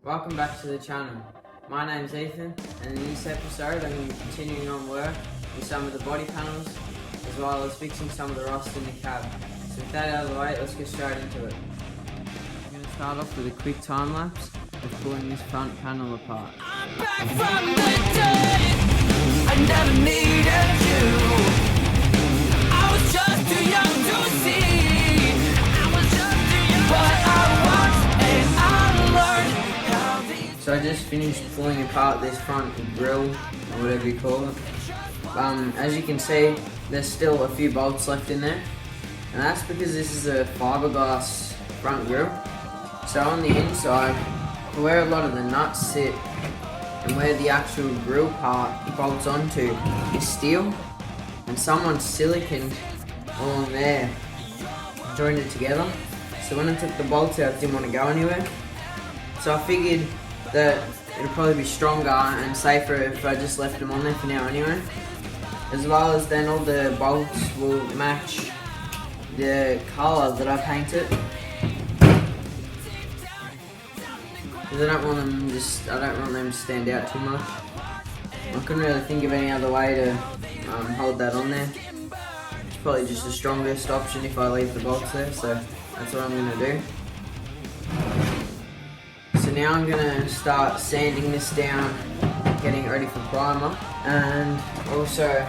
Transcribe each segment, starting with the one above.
Welcome back to the channel. My name's Ethan, and in this episode I'm going to be continuing on work with some of the body panels as well as fixing some of the rust in the cab. So with that out of the way, let's get straight into it. I'm going to start off with a quick time lapse of pulling this front panel apart. I'm back from the dead. I never needed you. I was just too young to see. I was just too young, but I watched and I learned how these. So I just finished pulling apart this front grille, or whatever you call it. As you can see, there's still a few bolts left in there, and that's because this is a fiberglass front grille. So on the inside, where a lot of the nuts sit and where the actual grille part bolts onto is steel, and someone siliconed along there, joined it together. So when I took the bolts out, it didn't want to go anywhere. So I figured that it'd probably be stronger and safer if I just left them on there for now anyway. As well as then all the bolts will match the colour that I painted. Because I don't want them to stand out too much. I couldn't really think of any other way to hold that on there. It's probably just the strongest option if I leave the bolts there, so that's what I'm going to do. So now I'm going to start sanding this down, getting it ready for primer, and also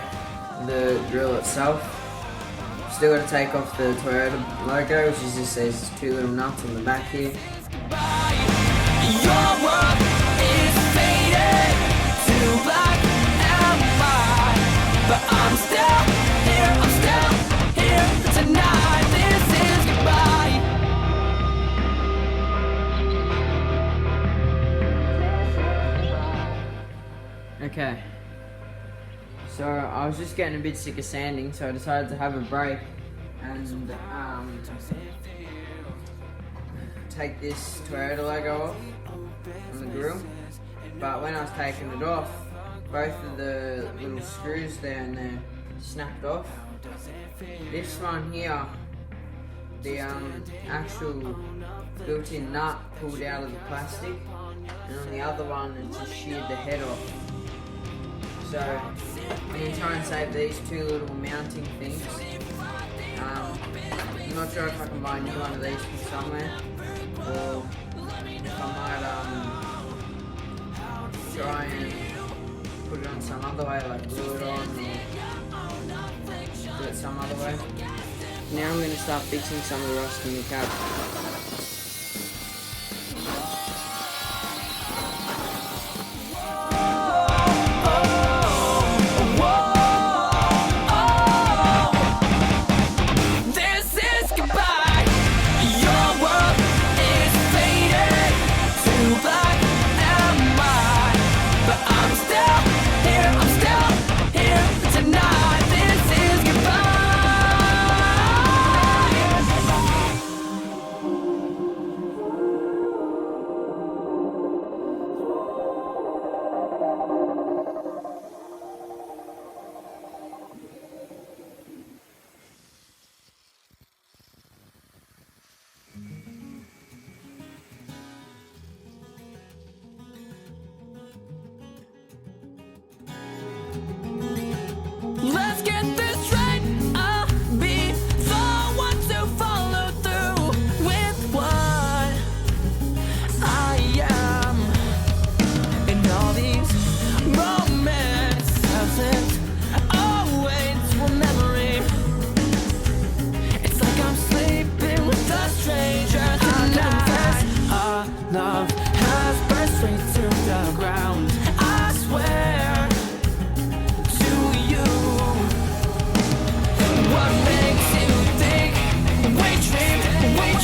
the grill itself. Still got to take off the Toyota logo, which is just these two little nuts on the back here. Your world is faded to black and white, but I'm still here tonight. This is goodbye. Okay, so I was just getting a bit sick of sanding, so I decided to have a break and take this Toyota logo off on the grill. But when I was taking it off, both of the little screws there and there snapped off. This one here, the actual built-in nut pulled out of the plastic, and on the other one it just sheared the head off. So I'm going to try and save these two little mounting things. I'm not sure if I can buy a new one of these from somewhere, or if I might try and put it on some other way, like glue it on, or do it some other way. Now I'm going to start fixing some of the rust in the cab. Let's get this straight. I'll be the one to follow through with what I am. And all these moments have slipped away to a memory. It's like I'm sleeping with a stranger tonight. Our love has burned straight to the ground. I swear. What makes you think we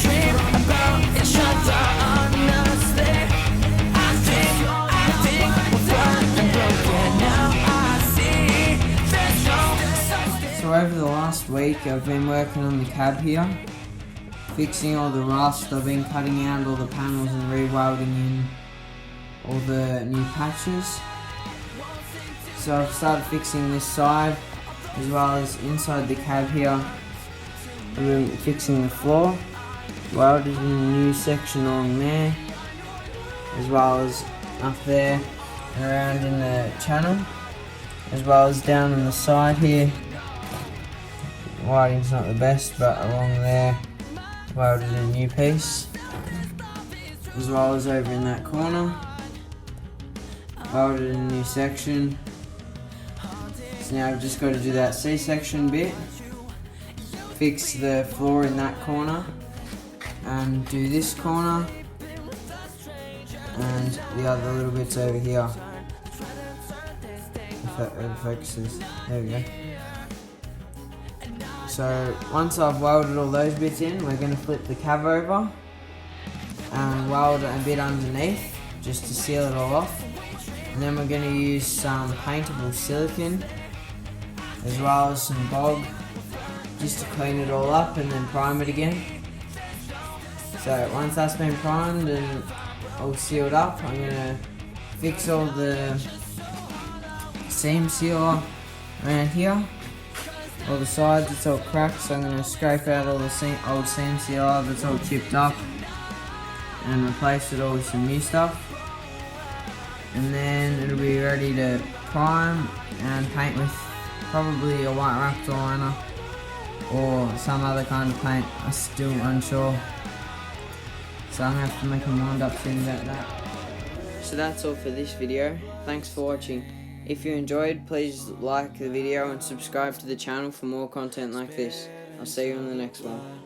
dream about each other honestly? I think we're fine and broken now. I see there's no substance. So over the last week I've been working on the cab here, fixing all the rust. I've been cutting out all the panels and re-welding in all the new patches. So I've started fixing this side as well as inside the cab here. I've been fixing the floor, welded in a new section along there, as well as up there around in the channel, as well as down on the side here. Lighting's not the best, but along there welded a new piece, as well as over in that corner welded a new section. So now I've just got to do that C-section bit, fix the floor in that corner, and do this corner and the other little bits over here. If that focuses, there we go. So once I've welded all those bits in, we're going to flip the cab over and weld a bit underneath just to seal it all off. And then we're going to use some paintable silicone as well as some bog just to clean it all up and then prime it again. So once that's been primed and all sealed up, I'm going to fix all the seam sealer around here. All the sides, it's all cracked, so I'm going to scrape out all the old seam sealer that's all chipped up and replace it all with some new stuff. And then it'll be ready to prime and paint with probably a white Raptor liner or some other kind of paint. I'm still unsure, so I'm going to have to make a mind up soon about that. So that's all for this video. Thanks for watching. If you enjoyed, please like the video and subscribe to the channel for more content like this. I'll see you in the next one.